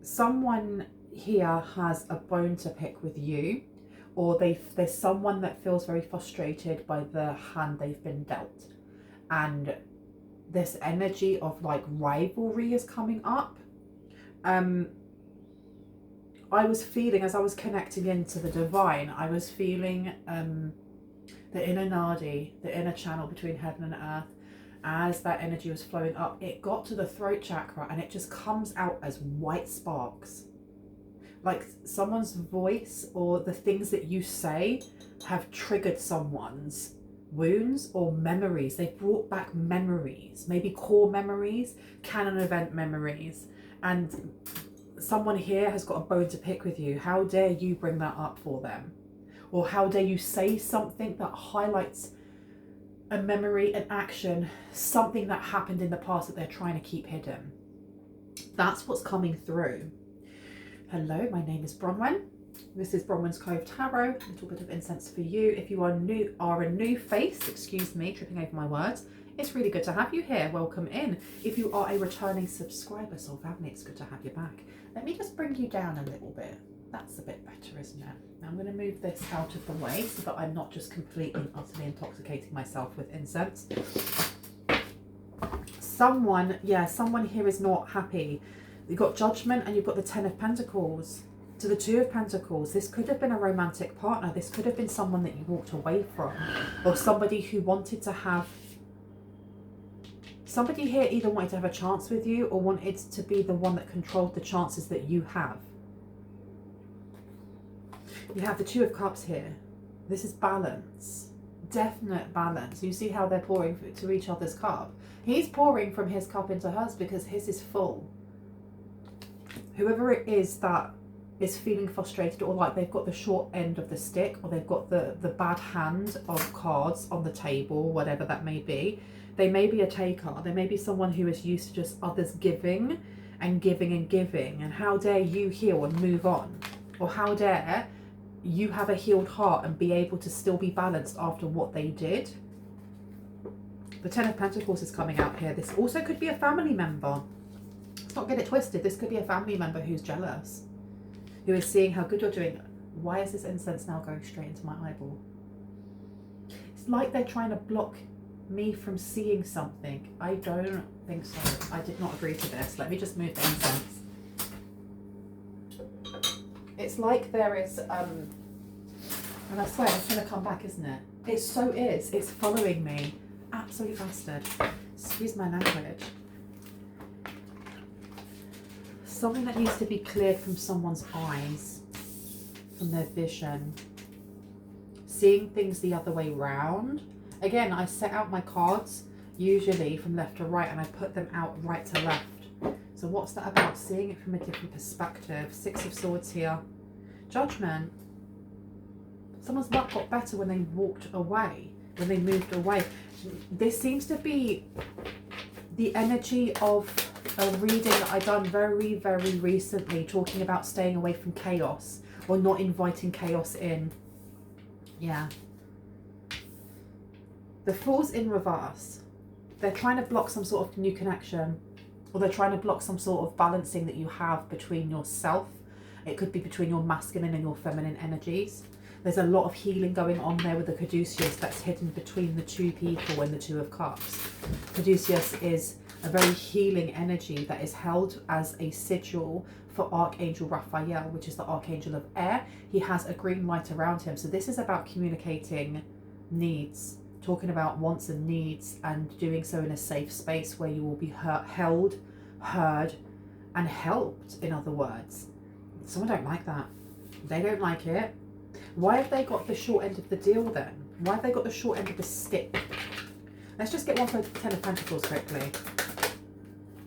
someone here has a bone to pick with you, or there's someone that feels very frustrated by the hand they've been dealt, and this energy of like rivalry is coming up. I was feeling, as I was connecting into the divine, I was feeling the inner nadi, the inner channel between heaven and earth. As that energy was flowing up, it got to the throat chakra and it just comes out as white sparks. Like someone's voice or the things that you say have triggered someone's wounds or memories. They've brought back memories, maybe core memories, canon event memories. And someone here has got a bone to pick with you. How dare you bring that up for them? Or how dare you say something that highlights a memory, an action, something that happened in the past that they're trying to keep hidden. That's what's coming through. Hello, my name is Bronwen. This is Bronwen's Cove Tarot. A little bit of incense for you. If you are a new face, excuse me, tripping over my words, it's really good to have you here. Welcome in. If you are a returning subscriber, soul family, it's good to have you back. Let me just bring you down a little bit. That's a bit better, isn't it? Now I'm going to move this out of the way so that I'm not just completely and utterly intoxicating myself with incense. Someone here is not happy. You've got Judgment and you've got the Ten of Pentacles to the Two of Pentacles. This could have been a romantic partner. This could have been someone that you walked away from, or somebody who wanted to have... Somebody here either wanted to have a chance with you or wanted to be the one that controlled the chances that you have. You have the Two of Cups here. This is balance. Definite balance. You see how they're pouring to each other's cup. He's pouring from his cup into hers because his is full. Whoever it is that is feeling frustrated or like they've got the short end of the stick, or they've got the bad hand of cards on the table, whatever that may be. They may be a taker. They may be someone who is used to just others giving and giving and giving. And how dare you heal and move on? Or how dare you have a healed heart and be able to still be balanced after what they did? The Ten of Pentacles is coming out here. This also could be a family member. Let's not get it twisted. This could be a family member who's jealous, who is seeing how good you're doing. Why is this incense now going straight into my eyeball? It's like they're trying to block me from seeing something. I don't think so. I did not agree to this. Let me just move the incense. It's like there is, and I swear it's going to come back, isn't it? It so is. It's following me. Absolute bastard. Excuse my language. Something that needs to be cleared from someone's eyes, from their vision. Seeing things the other way round. Again, I set out my cards, usually from left to right, and I put them out right to left. So what's that about? Seeing it from a different perspective. Six of Swords here. Judgment. Someone's luck got better when they walked away, when they moved away. This seems to be the energy of a reading that I done very, very recently, talking about staying away from chaos or not inviting chaos in. Yeah. The Fool's in reverse. They're trying to block some sort of new connection, or they're trying to block some sort of balancing that you have between yourself. It could be between your masculine and your feminine energies. There's a lot of healing going on there with the Caduceus that's hidden between the two people and the Two of Cups. Caduceus is a very healing energy that is held as a sigil for Archangel Raphael, which is the Archangel of Air. He has a green light around him. So this is about communicating needs, talking about wants and needs, and doing so in a safe space where you will be held, heard, and helped, in other words. Someone don't like that. They don't like it. Why have they got the short end of the deal then? Why have they got the short end of the stick? Let's just get one for the Ten of Pentacles quickly.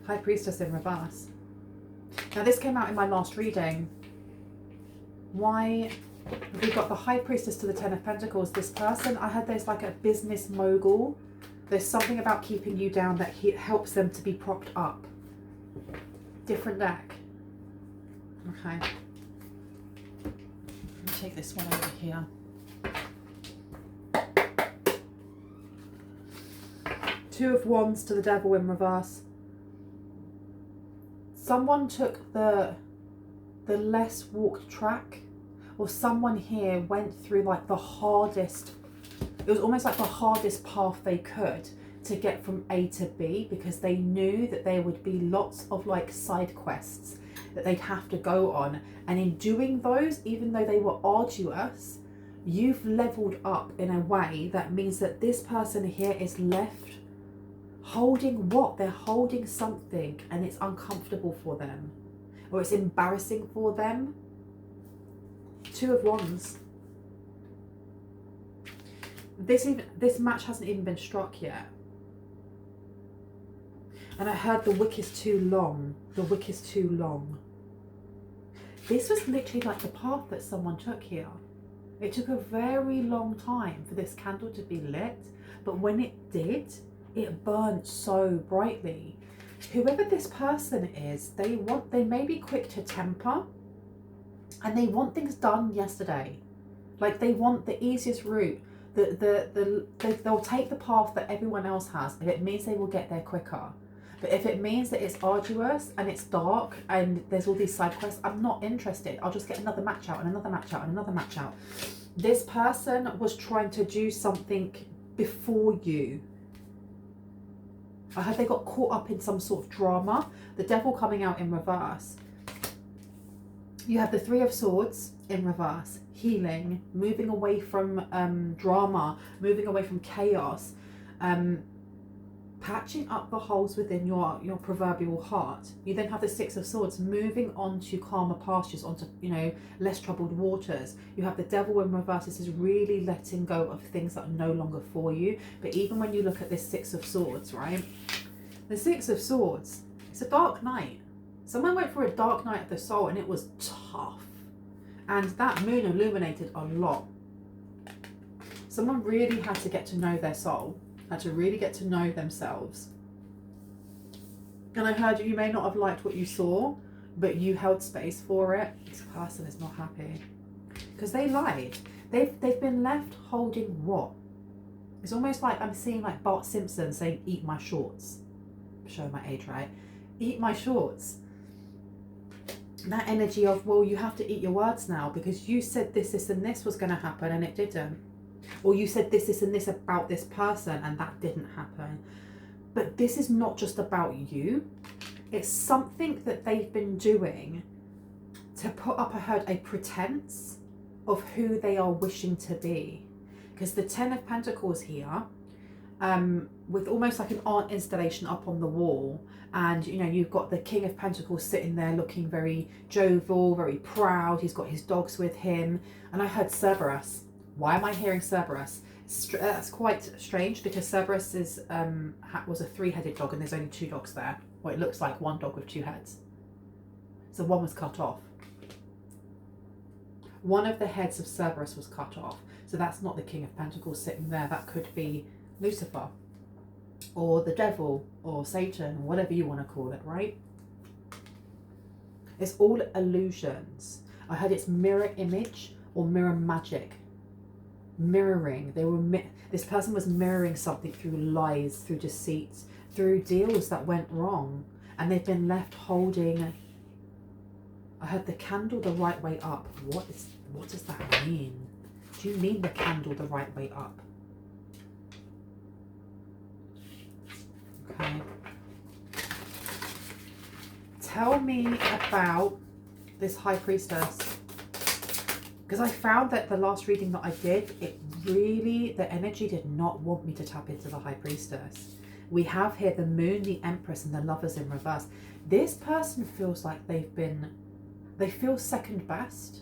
High Priestess in reverse. Now this came out in my last reading. Why have we got the High Priestess to the Ten of Pentacles? This person, I heard there's like a business mogul. There's something about keeping you down that helps them to be propped up. Different deck. Okay. Let me take this one over here. Two of Wands to the Devil in reverse. Someone took the the less walked track, or someone here went through like the hardest, it was almost like the hardest path they could to get from A to B, because they knew that there would be lots of like side quests that they'd have to go on. And in doing those, even though they were arduous, you've leveled up in a way that means that this person here is left holding what? They're holding something, and it's uncomfortable for them, or it's embarrassing for them. Two of Wands. This match hasn't even been struck yet. And I heard the wick is too long. The wick is too long. This was literally like the path that someone took here. It took a very long time for this candle to be lit, but when it did, it burnt so brightly. Whoever this person is, they may be quick to temper, and they want things done yesterday. Like, they want the easiest route. They'll take the path that everyone else has if it means they will get there quicker. But if it means that it's arduous and it's dark and there's all these side quests, I'm not interested. I'll just get another match out and another match out and another match out. This person was trying to do something before you. I heard they got caught up in some sort of drama. The Devil coming out in reverse. You have the Three of Swords in reverse. Healing, moving away from drama, moving away from chaos, patching up the holes within your proverbial heart. You then have the Six of Swords, moving on to calmer pastures, onto, you know, less troubled waters. You have the Devil in reverse. This is really letting go of things that are no longer for you. But even when you look at this Six of Swords, right? The Six of Swords, it's a dark night. Someone went through a dark night of the soul, and it was tough. And that moon illuminated a lot. Someone really had to get to know their soul, had to really get to know themselves. And I heard you may not have liked what you saw, but you held space for it. This person is not happy because they lied. They've been left holding what? It's almost like I'm seeing like Bart Simpson saying, "Eat my shorts." I'm showing my age, right? Eat my shorts. That energy of, well, you have to eat your words now because you said this, this and this was going to happen and it didn't. Or you said this, this and this about this person and that didn't happen. But this is not just about you. It's something that they've been doing to put up, I heard, a pretense of who they are wishing to be. Because the Ten of Pentacles here, with almost like an art installation up on the wall, and you know, you've got the King of Pentacles sitting there looking very jovial, very proud. He's got his dogs with him, and I heard Cerberus. Why am I hearing Cerberus? That's quite strange because Cerberus is was a three-headed dog, and there's only two dogs there. Well, it looks like one dog with two heads, so one was cut off. One of the heads of Cerberus was cut off, so that's not the King of Pentacles sitting there. That could be Lucifer or the devil or Satan, whatever you want to call it, right? It's all illusions. I heard it's mirror image or mirror magic. Mirroring. This person was mirroring something through lies, through deceit, through deals that went wrong, and they've been left holding. I heard the candle the right way up. What does that mean? Do you mean the candle the right way up? Okay. Tell me about this High Priestess. Because I found that the last reading that I did, the energy did not want me to tap into the High Priestess. We have here the Moon, the Empress, and the Lovers in reverse. This person feels like they feel second best.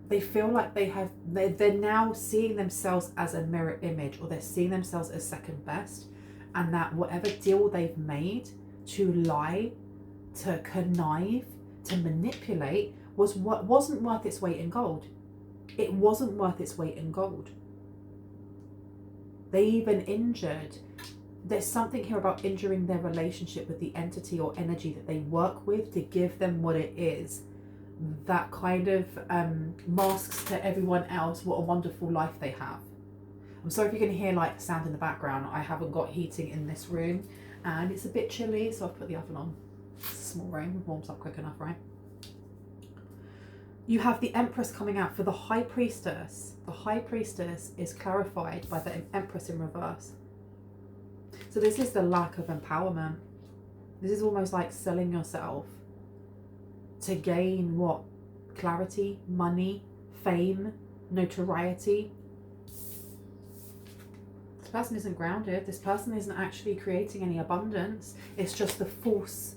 They feel like they're now seeing themselves as a mirror image, or they're seeing themselves as second best. And that whatever deal they've made to lie, to connive, to manipulate wasn't worth its weight in gold. It wasn't worth its weight in gold. They even injured. There's something here about injuring their relationship with the entity or energy that they work with to give them what it is. That kind of masks to everyone else what a wonderful life they have. I'm sorry if you can hear like sound in the background. I haven't got heating in this room and it's a bit chilly, so I've put the oven on. It's a small room, warms up quick enough, right? You have the Empress coming out for the High Priestess. The High Priestess is clarified by the Empress in reverse. So this is the lack of empowerment. This is almost like selling yourself to gain what? Clarity, money, fame, notoriety. This person isn't grounded. This person isn't actually creating any abundance. It's just the false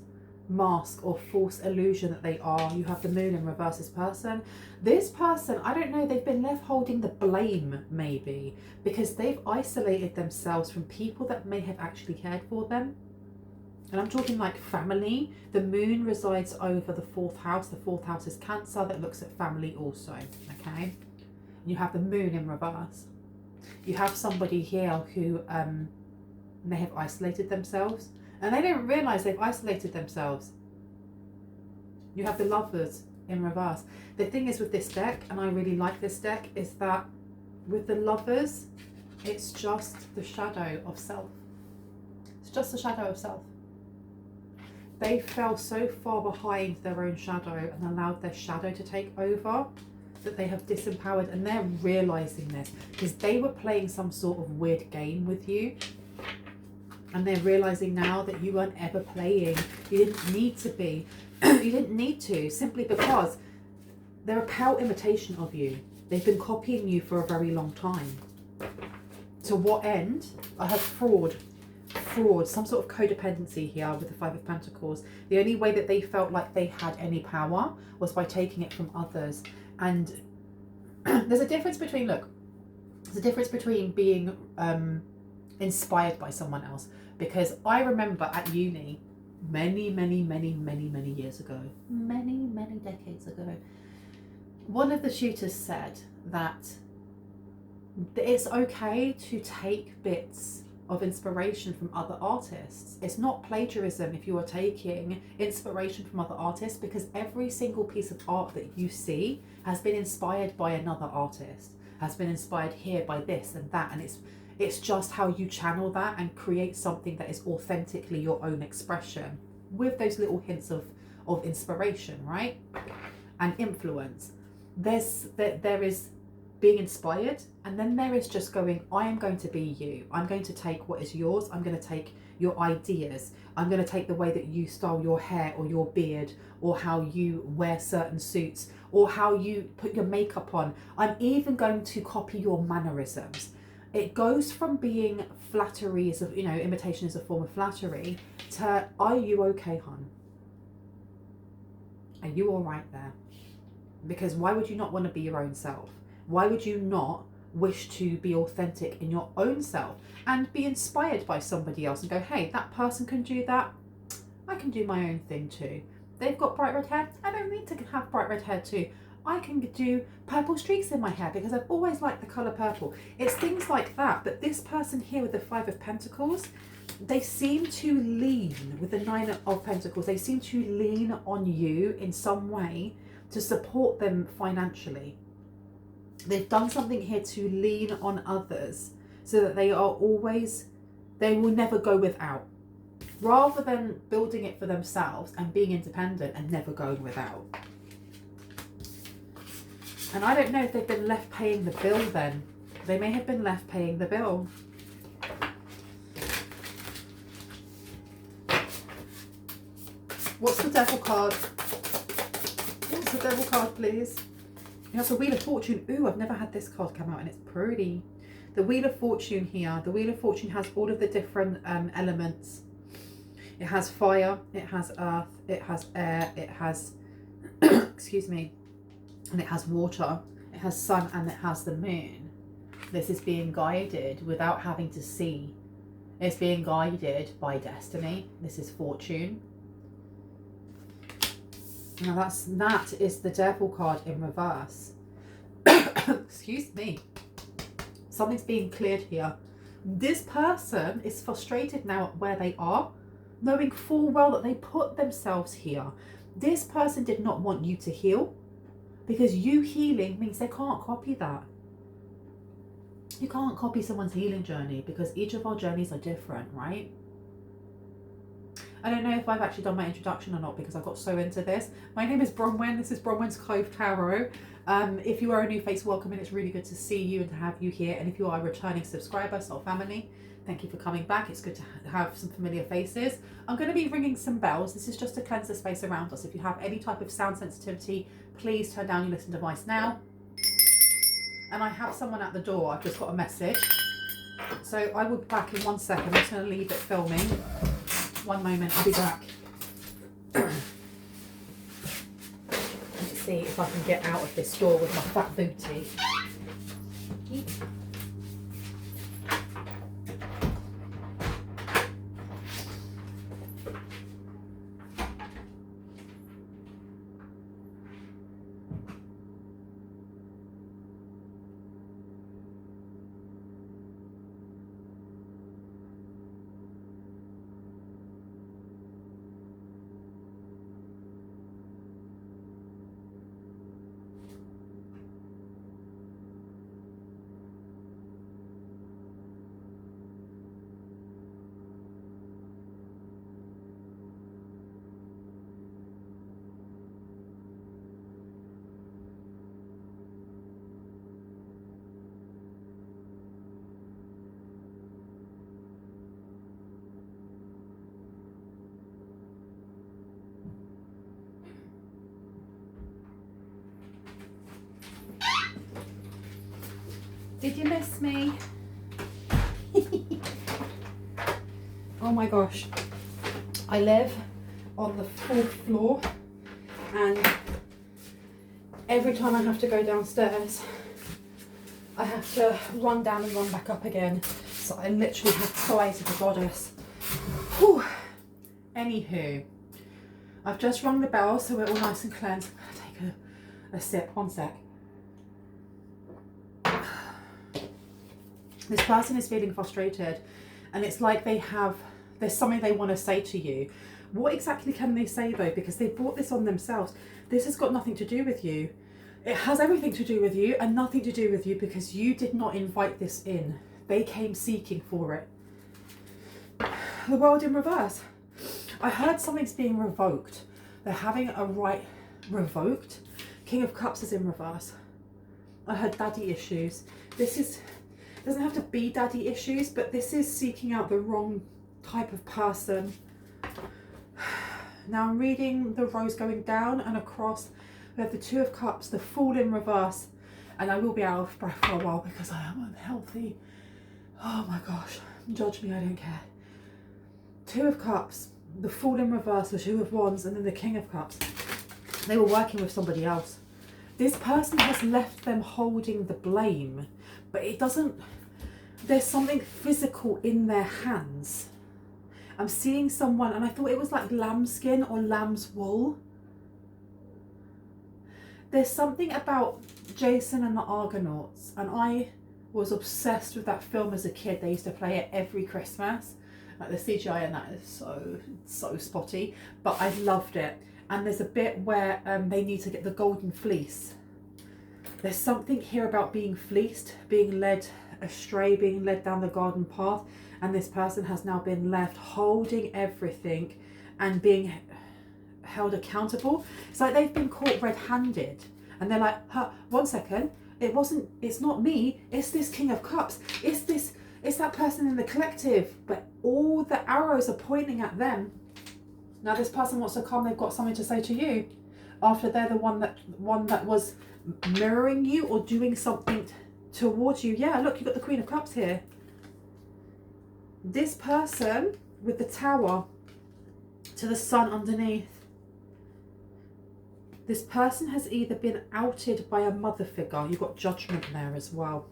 mask or false illusion that they are. You have the Moon in reverse. This person, I don't know, they've been left holding the blame maybe because they've isolated themselves from people that may have actually cared for them. And I'm talking like family. The Moon resides over the 4th house. The 4th house is Cancer, that looks at family also, okay? You have the Moon in reverse. You have somebody here who may have isolated themselves and they don't realise they've isolated themselves. You have the Lovers in reverse. The thing is with this deck, and I really like this deck, is that with the Lovers, it's just the shadow of self. It's just the shadow of self. They fell so far behind their own shadow and allowed their shadow to take over that they have disempowered, and they're realising this because they were playing some sort of weird game with you and they're realising now that you weren't ever playing. You didn't need to be. You didn't need to, simply because they're a pale imitation of you. They've been copying you for a very long time. To what end? I have fraud, some sort of codependency here with the 5 of Pentacles. The only way that they felt like they had any power was by taking it from others. And there's a difference between, look, there's a difference between being inspired by someone else. Because I remember at uni, many years ago, many decades ago, one of the tutors said that it's okay to take bits of inspiration from other artists. It's not plagiarism if you are taking inspiration from other artists, because every single piece of art that you see has been inspired by another artist, has been inspired here by this and that, and it's just how you channel that and create something that is authentically your own expression with those little hints of inspiration, right? And influence. There is being inspired, and then there is just going, I am going to be you. I'm going to take what is yours. I'm going to take your ideas. I'm going to take the way that you style your hair or your beard, or how you wear certain suits, or how you put your makeup on. I'm even going to copy your mannerisms. It goes from being flattery, as you know, imitation is a form of flattery, to, are you okay, hon? Are you all right there? Because why would you not want to be your own self? Why would you not wish to be authentic in your own self and be inspired by somebody else and go, hey, that person can do that, I can do my own thing too. They've got bright red hair, I don't need to have bright red hair too. I can do purple streaks in my hair because I've always liked the colour purple. It's things like that. But this person here with the 5 of Pentacles, they seem to lean, with the 9 of Pentacles, they seem to lean on you in some way to support them financially. They've done something here to lean on others so that they will never go without, rather than building it for themselves and being independent and never going without. And I don't know if they've been left paying the bill then. They may have been left paying the bill. What's the Devil card? What's the Devil card, please? You have the Wheel of Fortune. Ooh, I've never had this card come out and it's pretty. The Wheel of Fortune here. The Wheel of Fortune has all of the different elements. It has fire, it has earth, it has air, it has, excuse me, and it has water, it has sun, and it has the moon. This is being guided without having to see. It's being guided by destiny. This is fortune. Now that is the Devil card in reverse. Excuse me. Something's being cleared here. This person is frustrated now at where they are, knowing full well that they put themselves here. This person did not want you to heal, because you healing means they can't copy that. You can't copy someone's healing journey because each of our journeys are different, right? I don't know if I've actually done my introduction or not because I got so into this. My name is Bronwen. This is Bronwen's Clove Tarot. If you are a new face, welcome, and it's really good to see you and to have you here. And if you are a returning subscriber, soul family, thank you for coming back. It's good to have some familiar faces. I'm going to be ringing some bells. This is just to cleanse the space around us. If you have any type of sound sensitivity, please turn down your listen device now. And I have someone at the door. I've just got a message. So I will be back in 1 second. I'm just going to leave it filming. One moment, I'll be back. Let's see if I can get out of this door with my fat booty. Did you miss me? Oh my gosh. I live on the 4th floor and every time I have to go downstairs, I have to run down and run back up again. So I literally have to pray to the goddess. Whew. Anywho, I've just rung the bell so we're all nice and cleansed. I'm gonna take a sip, 1 sec. This person is feeling frustrated and it's like there's something they want to say to you. What exactly can they say though? Because they brought this on themselves. This has got nothing to do with you. It has everything to do with you and nothing to do with you because you did not invite this in. They came seeking for it. The world in reverse. I heard something's being revoked. They're having a right revoked. King of Cups is in reverse. I heard daddy issues. Doesn't have to be daddy issues, but this is seeking out the wrong type of person. Now I'm reading the rose going down and across. We have the 2 of Cups, the Fool in reverse, and I will be out of breath for a while because I am unhealthy. Oh my gosh, judge me, I don't care. 2 of Cups, the Fool in reverse, the 2 of Wands, and then the King of Cups. They were working with somebody else. This person has left them holding the blame, but it doesn't, there's something physical in their hands. I'm seeing someone, and I thought it was like lambskin or lamb's wool. There's something about Jason and the Argonauts, and I was obsessed with that film as a kid. They used to play it every Christmas. Like the CGI in that is so spotty, but I loved it. And there's a bit where they need to get the golden fleece. There's something here about being fleeced, being led astray, being led down the garden path, and this person has now been left holding everything and being held accountable. It's like they've been caught red-handed and they're like, huh, 1 second, it's not me, it's this King of Cups, it's that person in the collective, but all the arrows are pointing at them. Now this person wants to come, they've got something to say to you after they're the one that was mirroring you or doing something towards you. Yeah, look, you've got the Queen of Cups here. This person with the Tower to the Sun underneath. This person has either been outed by a mother figure. You've got Judgment there as well.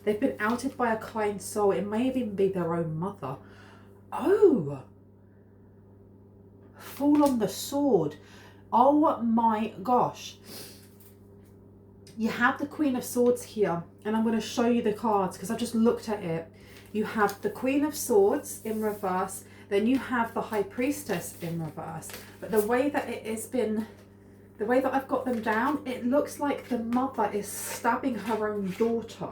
They've been outed by a kind soul. It may even be their own mother. Oh! Fool on the Sword. Oh my gosh. You have the Queen of Swords here, and I'm going to show you the cards because I just looked at it. You have the Queen of Swords in reverse, then you have the High Priestess in reverse. But the way that it has been, the way that I've got them down, it looks like the mother is stabbing her own daughter.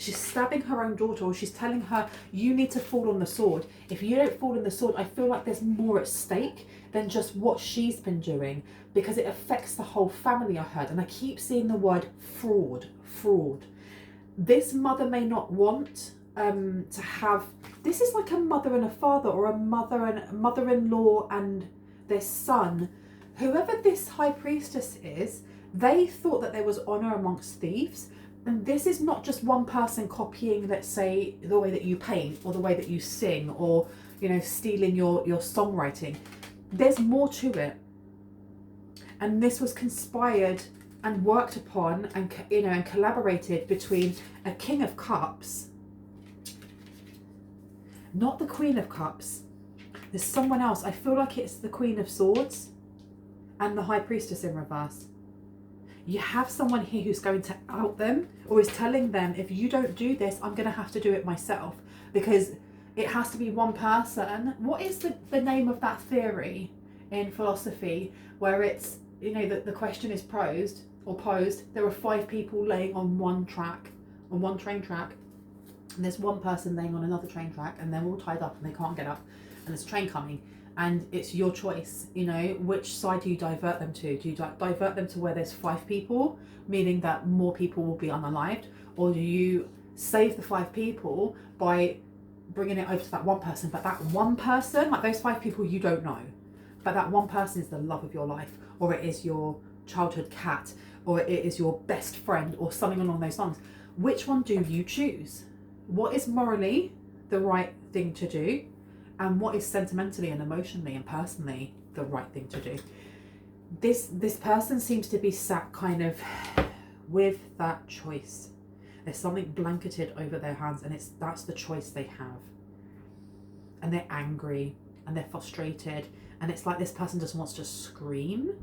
She's stabbing her own daughter, or she's telling her, you need to fall on the sword. If you don't fall on the sword, I feel like there's more at stake than just what she's been doing, because it affects the whole family, I heard. And I keep seeing the word fraud, fraud. This mother may not want to have, this is like a mother and a father, or a mother-in-law and their son. Whoever this high priestess is, they thought that there was honor amongst thieves. And this is not just one person copying, let's say, the way that you paint, or the way that you sing, or, you know, stealing your songwriting. There's more to it. And this was conspired and worked upon, and, you know, and collaborated between a King of Cups, not the Queen of Cups. There's someone else. I feel like it's the Queen of Swords and the High Priestess in reverse. You have someone here who's going to out them, or is telling them, if you don't do this, I'm going to have to do it myself, because it has to be one person. What is the name of that theory in philosophy where it's, you know, the question is posed, there are 5 people laying on one track, on one train track, and there's one person laying on another train track, and they're all tied up and they can't get up, and there's a train coming. And it's your choice, you know, which side do you divert them to? Do you divert them to where there's 5 people, meaning that more people will be unalived? Or do you save the 5 people by bringing it over to that one person? But that one person, like those 5 people, you don't know. But that one person is the love of your life, or it is your childhood cat, or it is your best friend, or something along those lines. Which one do you choose? What is morally the right thing to do? And what is sentimentally and emotionally and personally the right thing to do? This person seems to be sat kind of with that choice. There's something blanketed over their hands, and that's the choice they have. And they're angry and they're frustrated, and it's like this person just wants to scream.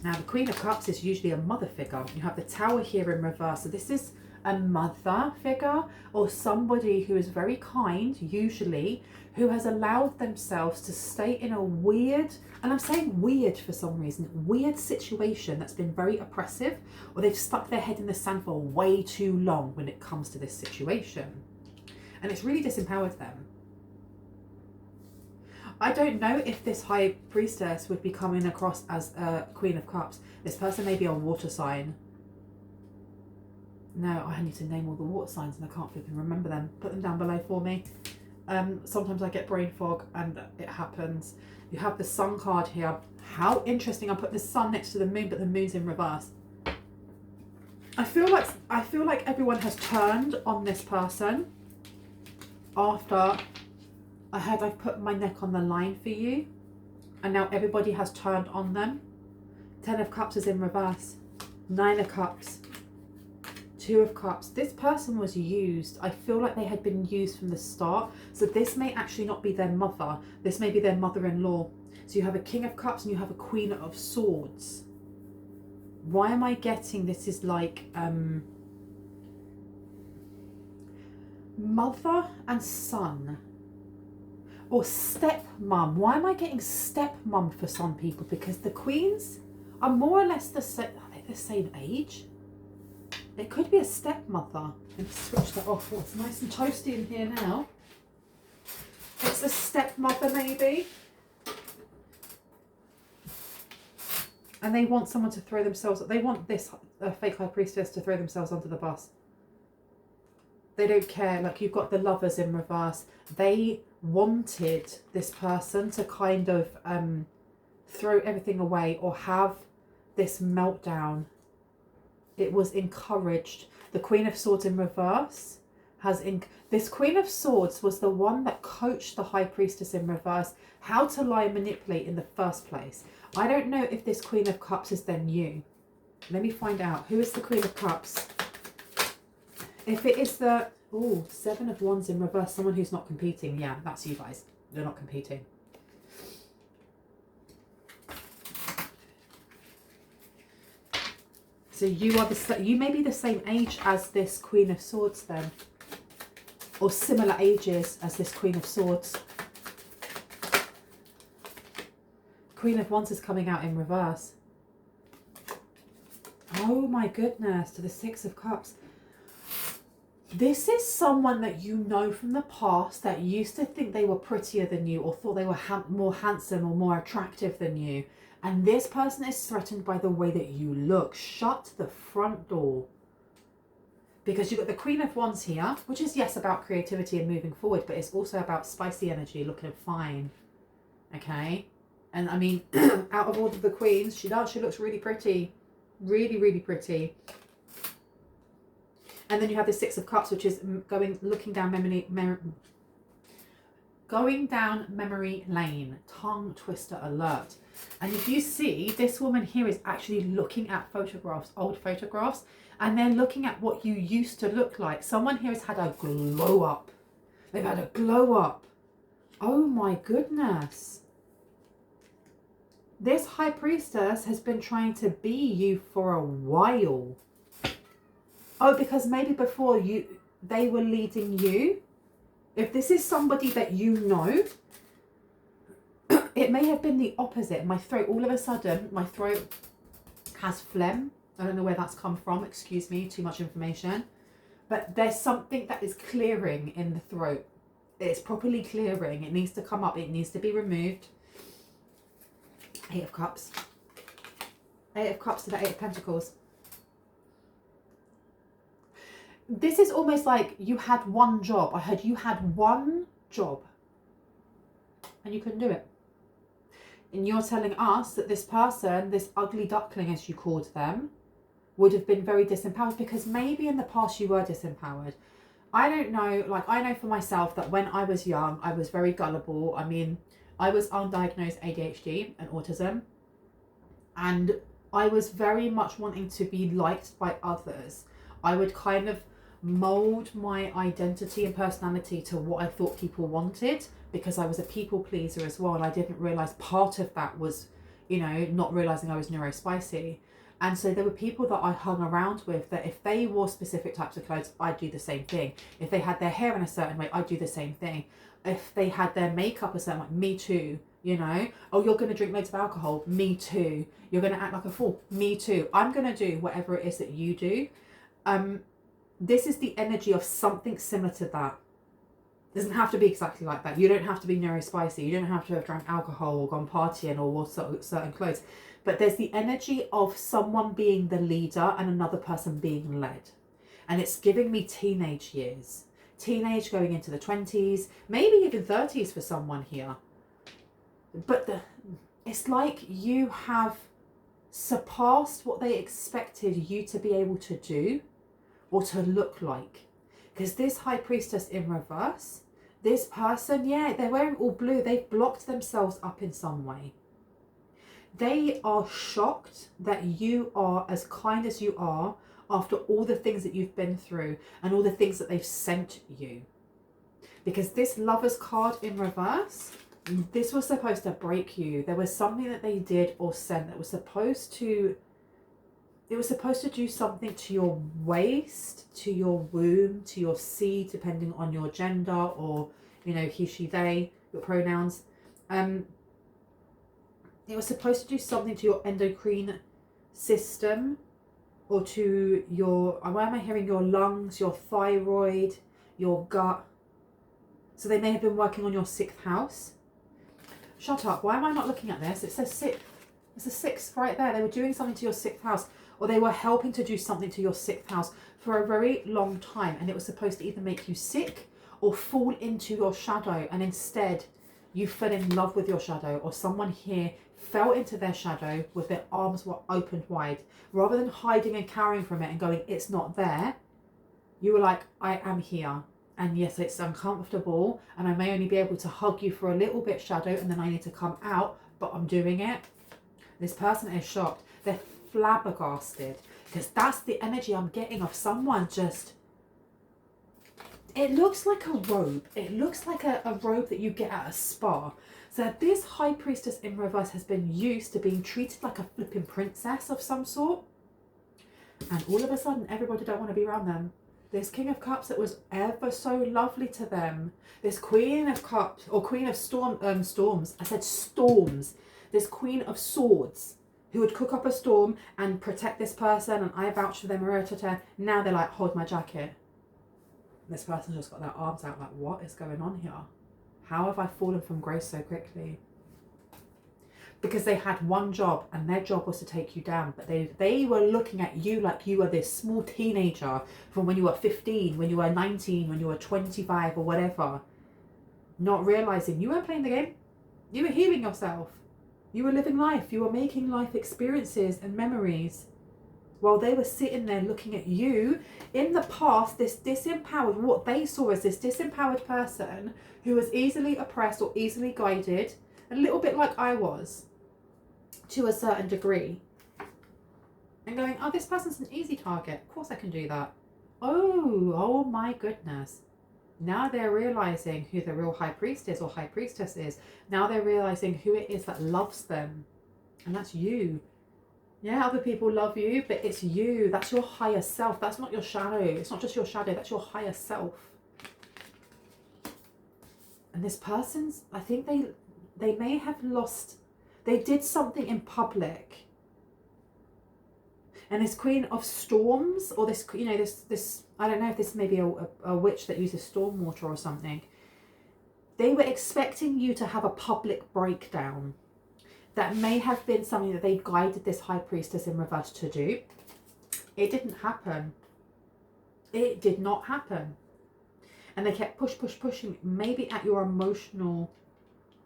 Now, the Queen of Cups is usually a mother figure. You have the Tower here in reverse. So this is a mother figure, or somebody who is very kind, usually, who has allowed themselves to stay in a weird, and I'm saying weird for some reason, weird situation that's been very oppressive, or they've stuck their head in the sand for way too long when it comes to this situation. And it's really disempowered them. I don't know if this High Priestess would be coming across as a Queen of Cups. This person may be a water sign. No, I need to name all the water signs and I can't flipping remember them. Put them down below for me. Sometimes I get brain fog and it happens. You have the Sun card here. How interesting. I put the Sun next to the Moon, but the Moon's in reverse. I feel like everyone has turned on this person after I've put my neck on the line for you, and now everybody has turned on them. 10 of Cups is in reverse. 9 of Cups. 2 of Cups. This person was used. I feel like they had been used from the start. So this may actually not be their mother. This may be their mother-in-law. So you have a King of Cups and you have a Queen of Swords. Why am I getting this is like mother and son, or stepmom? Why am I getting stepmom for some people? Because the queens are more or less the same age. It could be a stepmother. Let me switch that off. Oh, it's nice and toasty in here now. It's a stepmother maybe. And they want someone to throw themselves, they want this fake High Priestess to throw themselves under the bus. They don't care. Like, you've got the Lovers in reverse. They wanted this person to kind of throw everything away or have this meltdown. It was encouraged. The Queen of Swords in reverse this Queen of Swords was the one that coached the High Priestess in reverse how to lie and manipulate in the first place. I don't know if this Queen of Cups is then you. Let me find out. Who is the Queen of Cups? If it is the 7 of Wands in reverse, someone who's not competing. Yeah, that's you guys. They're not competing. So you may be the same age as this Queen of Swords then, or similar ages as this Queen of Swords. Queen of Wands is coming out in reverse. Oh my goodness, to the 6 of Cups. This is someone that you know from the past that used to think they were prettier than you, or thought they were more handsome or more attractive than you. And this person is threatened by the way that you look. Shut the front door. Because you've got the Queen of Wands here, which is, yes, about creativity and moving forward, but it's also about spicy energy, looking fine. Okay? And I mean, out of all of the queens, she looks really pretty. Really, really pretty. And then you have the Six of Cups, which is looking down memory lane. Tongue twister alert. And if you see, this woman here is actually looking at photographs, old photographs, and they're looking at what you used to look like. Someone here has had a glow up. They've had a glow up. Oh my goodness. This High Priestess has been trying to be you for a while. Oh, because maybe before they were leading you. If this is somebody that you know, it may have been the opposite. My throat, all of a sudden, my throat has phlegm. I don't know where that's come from. Excuse me, too much information. But there's something that is clearing in the throat. It's properly clearing. It needs to come up. It needs to be removed. Eight of Cups. Eight of Cups to the Eight of Pentacles. This is almost like you had one job. I heard you had one job and you couldn't do it. And you're telling us that this person, this ugly duckling as you called them, would have been very disempowered, because maybe in the past you were disempowered. I don't know, like I know for myself that when I was young, I was very gullible. I mean, I was undiagnosed ADHD and autism, and I was very much wanting to be liked by others. I would kind of mold my identity and personality to what I thought people wanted, because I was a people pleaser as well, and I didn't realize part of that was, you know, not realizing I was neurospicy. And so there were people that I hung around with that if they wore specific types of clothes, I'd do the same thing. If they had their hair in a certain way, I'd do the same thing. If they had their makeup a certain way, me too, you know. Oh, you're going to drink loads of alcohol, me too. You're going to act like a fool, me too. I'm going to do whatever it is that you do. This is the energy of something similar to that. It doesn't have to be exactly like that. You don't have to be neurospicy. You don't have to have drank alcohol or gone partying or wore certain clothes. But there's the energy of someone being the leader and another person being led. And it's giving me teenage years. Teenage going into the 20s, maybe even 30s for someone here. But it's like you have surpassed what they expected you to be able to do or to look like. Because this High Priestess in reverse, this person, yeah, they're wearing all blue. They've blocked themselves up in some way. They are shocked that you are as kind as you are after all the things that you've been through and all the things that they've sent you. Because this Lovers card in reverse, this was supposed to break you. There was something that they did or sent that was supposed to, it was supposed to do something to your waist, to your womb, to your seed, depending on your gender, or, you know, he, she, they, your pronouns. It was supposed to do something to your endocrine system, or to your, why am I hearing your lungs, your thyroid, your gut. So they may have been working on your 6th house. Shut up, why am I not looking at this? It says 6. It's a 6 right there. They were doing something to your 6th house, or they were helping to do something to your 6th house for a very long time. And it was supposed to either make you sick or fall into your shadow. And instead you fell in love with your shadow, or someone here fell into their shadow with their arms were opened wide. Rather than hiding and cowering from it and going, it's not there, you were like, I am here. And yes, it's uncomfortable, and I may only be able to hug you for a little bit, shadow, and then I need to come out, but I'm doing it. This person is shocked. They're flabbergasted, because that's the energy I'm getting of someone just, it looks like a robe. It looks like a robe that you get at a spa. So this High Priestess in reverse has been used to being treated like a flipping princess of some sort. And all of a sudden, everybody don't want to be around them. This King of Cups that was ever so lovely to them. This Queen of Cups, or Queen of Storms. I said storms. This Queen of Swords, who would cook up a storm and protect this person, and I vouch for them. Now they're like, hold my jacket. This person's just got their arms out like, what is going on here? How have I fallen from grace so quickly? Because they had one job, and their job was to take you down, but they were looking at you like you were this small teenager from when you were 15, when you were 19, when you were 25 or whatever, not realizing you weren't playing the game. You were healing yourself. You were living life. You were making life experiences and memories, while they were sitting there looking at you in the past, this disempowered, what they saw as this disempowered person who was easily oppressed or easily guided, a little bit like I was, to a certain degree, and going, oh, this person's an easy target. Of course I can do that. Oh my goodness. Now they're realizing who the real high priest is or high priestess is. Now they're realizing who it is that loves them. And that's you. Yeah, other people love you, but it's you. That's your higher self. That's not your shadow. It's not just your shadow. That's your higher self. And this person's, I think they may have lost, they did something in public. And this Queen of Storms, or this, you know, this I don't know if this may be a witch that uses storm water or something. They were expecting you to have a public breakdown. That may have been something that they guided this high priestess in reverse to do. It didn't happen. It did not happen. And they kept pushing, maybe at your emotional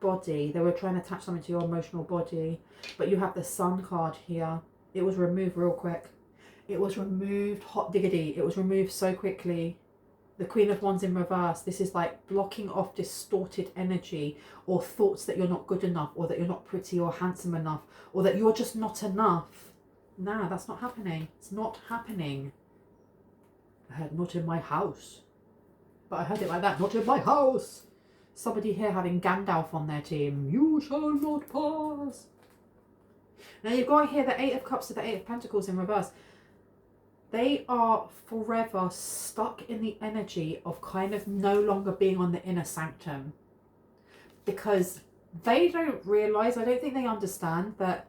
body. They were trying to attach something to your emotional body. But you have the Sun card here. It was removed real quick. It was removed hot diggity. It was removed so quickly. The Queen of Wands in reverse. This is like blocking off distorted energy or thoughts that you're not good enough, or that you're not pretty or handsome enough, or that you're just not enough. Nah, that's not happening. It's not happening. I heard not in my house. But I heard it like that. Not in my house. Somebody here having Gandalf on their team. You shall not pass. Now you've got here the Eight of Cups to the Eight of Pentacles in reverse. They are forever stuck in the energy of kind of no longer being on the inner sanctum, because they don't realize, I don't think they understand that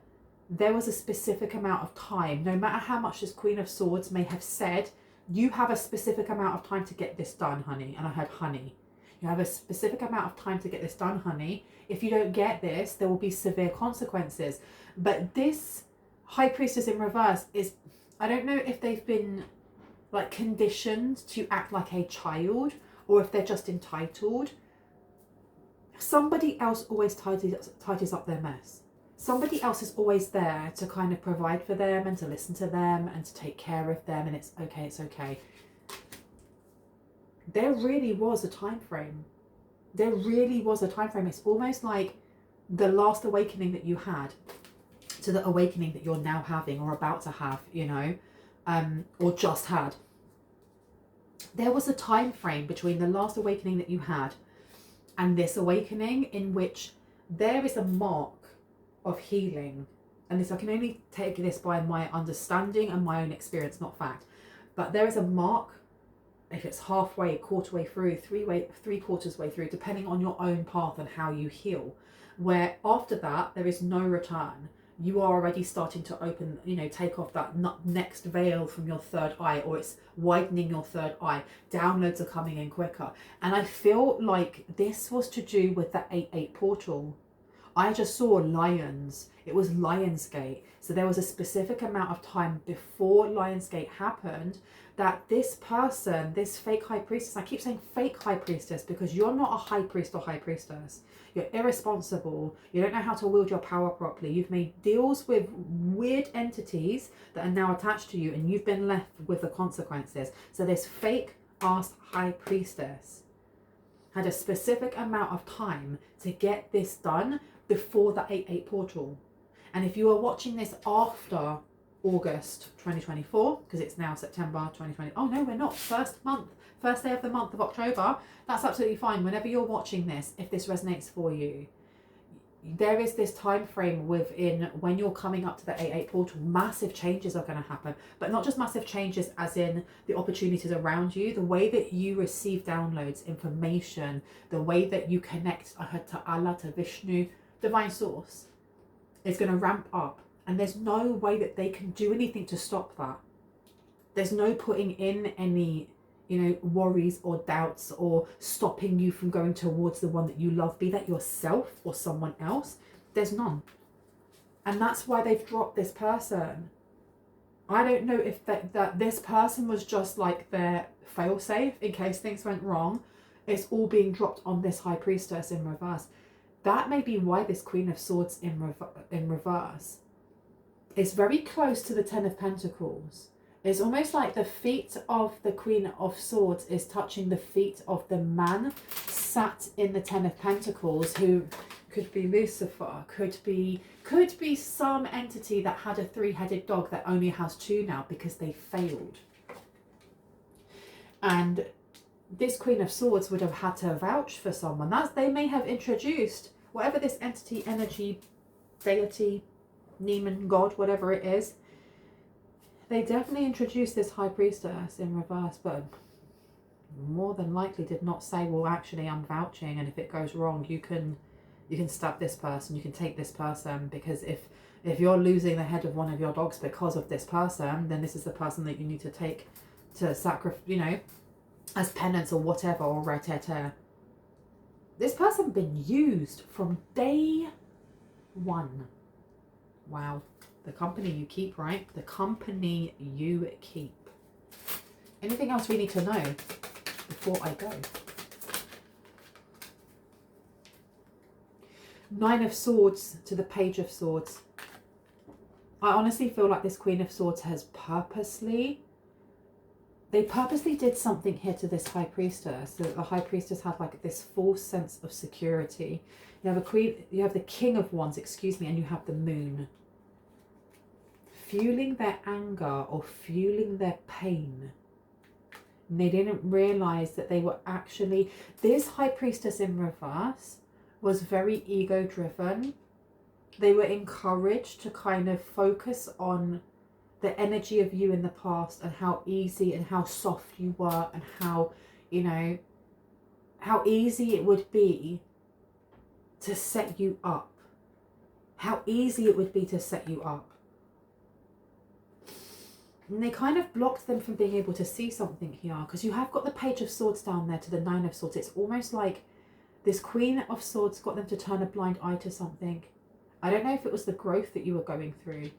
there was a specific amount of time. No matter how much this Queen of Swords may have said, you have a specific amount of time to get this done, honey. And I heard honey. You have a specific amount of time to get this done, honey. If you don't get this, there will be severe consequences. But this High Priestess in reverse is, I don't know if they've been like conditioned to act like a child, or if they're just entitled. Somebody else always tidies up their mess. Somebody else is always there to kind of provide for them and to listen to them and to take care of them, and it's okay, it's okay. There really was a time frame. There really was a time frame. It's almost like the last awakening that you had to the awakening that you're now having or about to have, you know, or just had. There was a time frame between the last awakening that you had and this awakening in which there is a mark of healing. And this, I can only take this by my understanding and my own experience, not fact. But there is a mark, if it's halfway, quarter way through, three quarters way through, depending on your own path and how you heal, where after that there is no return. You are already starting to open, you know, take off that next veil from your third eye, or it's widening your third eye. Downloads are coming in quicker. And I feel like this was to do with the 8-8 portal. I just saw lions. It was Lionsgate. So there was a specific amount of time before Lionsgate happened that this person, this fake high priestess, I keep saying fake high priestess because you're not a high priest or high priestess. You're irresponsible. You don't know how to wield your power properly. You've made deals with weird entities that are now attached to you, and you've been left with the consequences. So this fake ass high priestess had a specific amount of time to get this done before the 8-8 portal. And if you are watching this after August 2024, because it's now September 2020, oh no, we're not, first day of the month of October, that's absolutely fine. Whenever you're watching this, if this resonates for you, there is this time frame within when you're coming up to the 8-8 portal, massive changes are going to happen, but not just massive changes as in the opportunities around you, the way that you receive downloads, information, the way that you connect to Allah, to Vishnu, divine source, is going to ramp up. And there's no way that they can do anything to stop that. There's no putting in any, you know, worries or doubts or stopping you from going towards the one that you love, be that yourself or someone else. There's none. And that's why they've dropped this person. I don't know if that this person was just like their failsafe in case things went wrong. It's all being dropped on this High Priestess in reverse. That may be why this Queen of Swords in reverse is very close to the Ten of Pentacles. It's almost like the feet of the Queen of Swords is touching the feet of the man sat in the Ten of Pentacles, who could be Lucifer, could be some entity that had a three-headed dog that only has two now because they failed. And this Queen of Swords would have had to vouch for someone. They may have introduced whatever this entity, energy, deity, demon, god, whatever it is. They definitely introduced this High Priestess in reverse, but more than likely did not say, well, actually, I'm vouching, and if it goes wrong, you can stab this person, you can take this person, because if you're losing the head of one of your dogs because of this person, then this is the person that you need to take to sacrifice, you know, as penance or whatever, or right-ter. This person been used from day one. Wow. The company you keep, right? The company you keep. Anything else we need to know before I go? Nine of Swords to the Page of Swords. I honestly feel like this Queen of Swords has purposely did something here to this High Priestess. So the High Priestess had like this false sense of security. You have the King of Wands, excuse me, and you have the Moon. Fueling their anger or fueling their pain. And they didn't realize that they were actually, this High Priestess in reverse was very ego driven. They were encouraged to kind of focus on the energy of you in the past and how easy and how soft you were, and how, you know, how easy it would be to set you up. How easy it would be to set you up. And they kind of blocked them from being able to see something here, because you have got the Page of Swords down there to the Nine of Swords. It's almost like this Queen of Swords got them to turn a blind eye to something. I don't know if it was the growth that you were going through.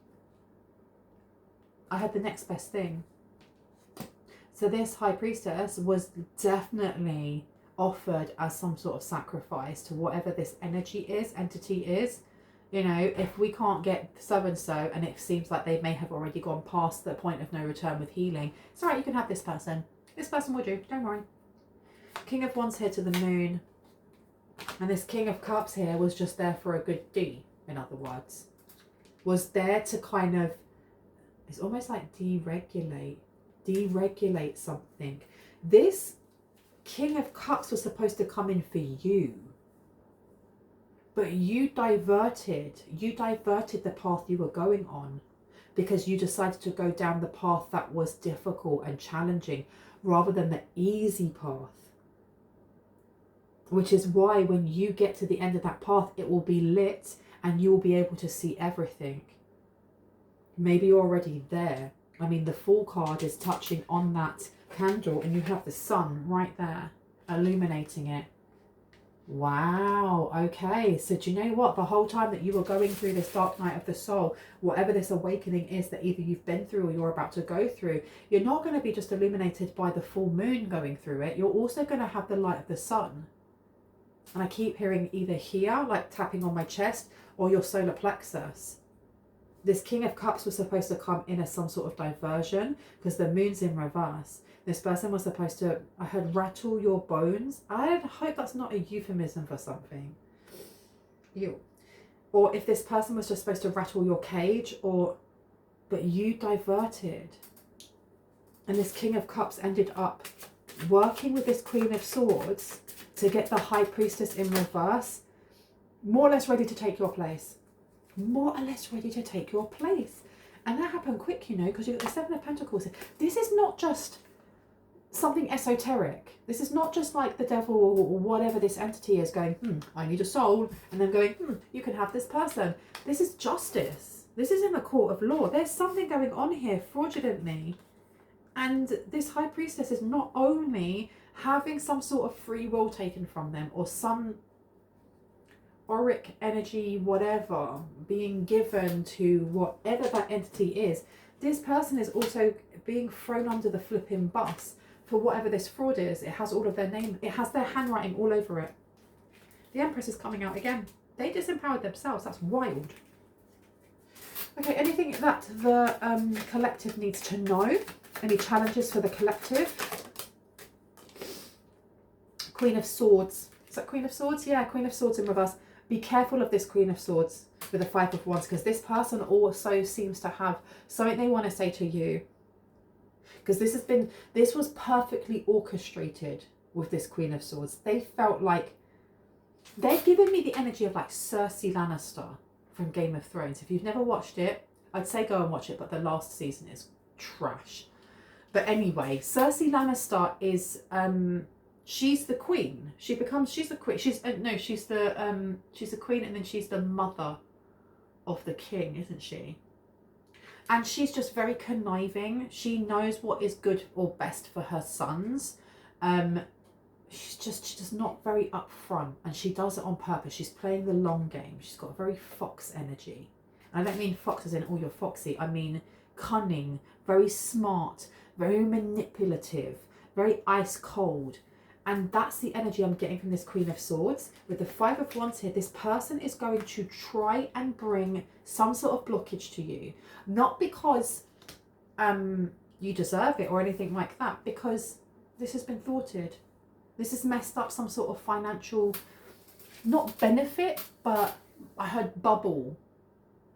I had the next best thing. So this High Priestess was definitely offered as some sort of sacrifice to whatever this entity is. You know, if we can't get so-and-so, and it seems like they may have already gone past the point of no return with healing, it's all right, you can have this person. This person will do, don't worry. King of Wands here to the Moon. And this King of Cups here was just there for a good deed, in other words. Was there to kind of, it's almost like deregulate something. This King of Cups was supposed to come in for you. But you diverted the path you were going on, because you decided to go down the path that was difficult and challenging rather than the easy path. Which is why when you get to the end of that path, it will be lit and you will be able to see everything. Maybe you're already there. I mean, the Fool card is touching on that candle, and you have the sun right there illuminating it. Wow, okay, so do you know what? The whole time that you were going through this dark night of the soul, whatever this awakening is that either you've been through or you're about to go through, you're not going to be just illuminated by the full moon going through it. You're also going to have the light of the sun. And I keep hearing either here, like tapping on my chest, or your solar plexus. This King of Cups was supposed to come in as some sort of diversion, because the moon's in reverse. This person was supposed to, I heard, rattle your bones. I hope that's not a euphemism for something. You. Or if this person was just supposed to rattle your cage, but you diverted. And this King of Cups ended up working with this Queen of Swords to get the High Priestess in reverse, more or less ready to take your place. More or less ready to take your place. And that happened quick, you know, because you've got the Seven of Pentacles. This is not just something esoteric. This is not just like the devil or whatever this entity is going, I need a soul, and then going, you can have this person. This is justice. This is in the court of law. There's something going on here fraudulently. And this High Priestess is not only having some sort of free will taken from them, or some auric energy, whatever, being given to whatever that entity is. This person is also being thrown under the flipping bus for whatever this fraud is. It has all of their name, it has their handwriting all over it. The Empress is coming out again. They disempowered themselves. That's wild. Okay, anything that the collective needs to know? Any challenges for the collective? Queen of Swords. Is that Queen of Swords? Yeah, Queen of Swords in reverse. Be careful of this Queen of Swords with the Five of Wands, because this person also seems to have something they want to say to you. Because this was perfectly orchestrated with this Queen of Swords. They felt like, they're giving me the energy of like Cersei Lannister from Game of Thrones. If you've never watched it, I'd say go and watch it, but the last season is trash. But anyway, Cersei Lannister is she's the queen. She's the queen. She's the queen, and then she's the mother of the king, isn't she? And she's just very conniving. She knows what is good or best for her sons. She's just not very upfront, and she does it on purpose. She's playing the long game. She's got a very fox energy. And I don't mean fox as in all you're foxy. I mean cunning, very smart, very manipulative, very ice cold. And that's the energy I'm getting from this Queen of Swords. With the Five of Wands here, this person is going to try and bring some sort of blockage to you. Not because you deserve it or anything like that, because this has been thwarted. This has messed up some sort of financial, not benefit, but I heard bubble.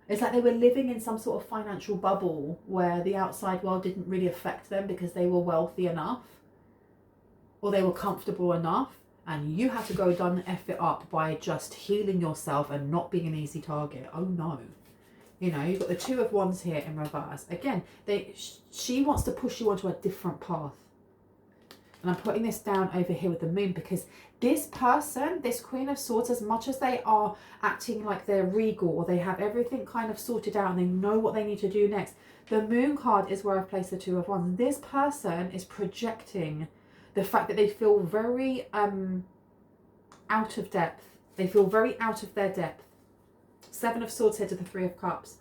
It's like they were living in some sort of financial bubble where the outside world didn't really affect them because they were wealthy enough, or they were comfortable enough, and you had to go down and F it up by just healing yourself and not being an easy target. Oh no. You know, you've got the Two of Wands here in reverse. Again, she wants to push you onto a different path. And I'm putting this down over here with the moon, because this person, this Queen of Swords, as much as they are acting like they're regal or they have everything kind of sorted out and they know what they need to do next, the moon card is where I've placed the Two of Wands. This person is projecting the fact that they feel very out of depth. They feel very out of their depth. Seven of Swords here to the Three of Cups.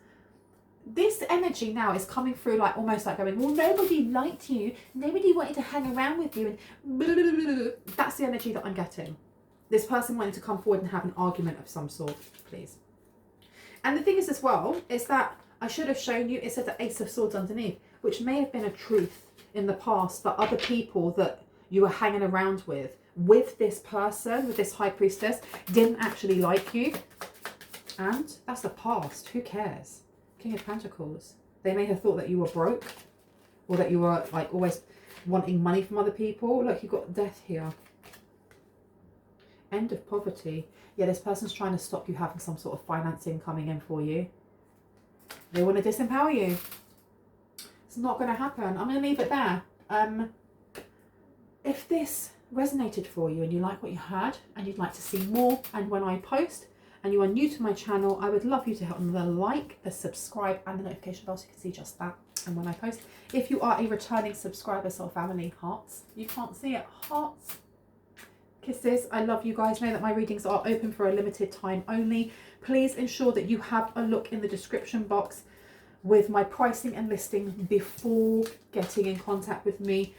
This energy now is coming through like almost like going, well, nobody liked you, nobody wanted to hang around with you, and blah, blah, blah, blah. That's the energy that I'm getting. This person wanting to come forward and have an argument of some sort, please. And the thing is as well, is that I should have shown you, it said the Ace of Swords underneath, which may have been a truth in the past that other people that you were hanging around with this person, with this High Priestess, didn't actually like you. And that's the past, who cares? King of Pentacles. They may have thought that you were broke, or that you were like always wanting money from other people. Look, you've got Death here. End of poverty. Yeah, this person's trying to stop you having some sort of financing coming in for you. They want to disempower you. It's not going to happen. I'm going to leave it there. If this resonated for you and you like what you heard and you'd like to see more, and when I post, and you are new to my channel, I would love you to hit on the like, the subscribe, and the notification bell so you can see just that. And when I post, if you are a returning subscriber, soul family, hearts. You can't see it, hearts. Kisses. I love you guys. Know that my readings are open for a limited time only. Please ensure that you have a look in the description box with my pricing and listing before getting in contact with me.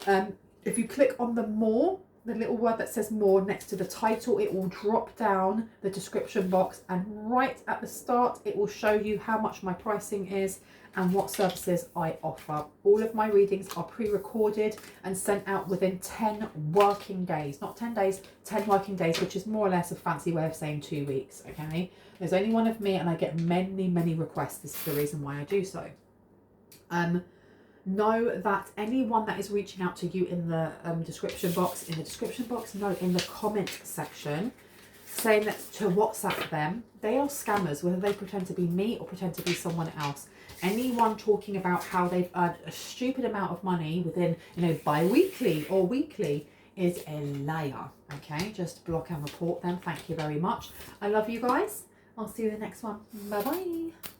If you click on the more, the little word that says more next to the title, it will drop down the description box, and right at the start it will show you how much my pricing is and what services I offer. All of my readings are pre-recorded and sent out within 10 working days. Not 10 days, 10 working days, which is more or less a fancy way of saying 2 weeks, okay? There's only one of me and I get many requests. This is the reason why I do so. Know that anyone that is reaching out to you in the description box, no, in the comment section, saying that to WhatsApp them, they are scammers, whether they pretend to be me or pretend to be someone else. Anyone talking about how they've earned a stupid amount of money within, you know, bi-weekly or weekly is a liar, okay? Just block and report them. Thank you very much. I love you guys. I'll see you in the next one. Bye-bye.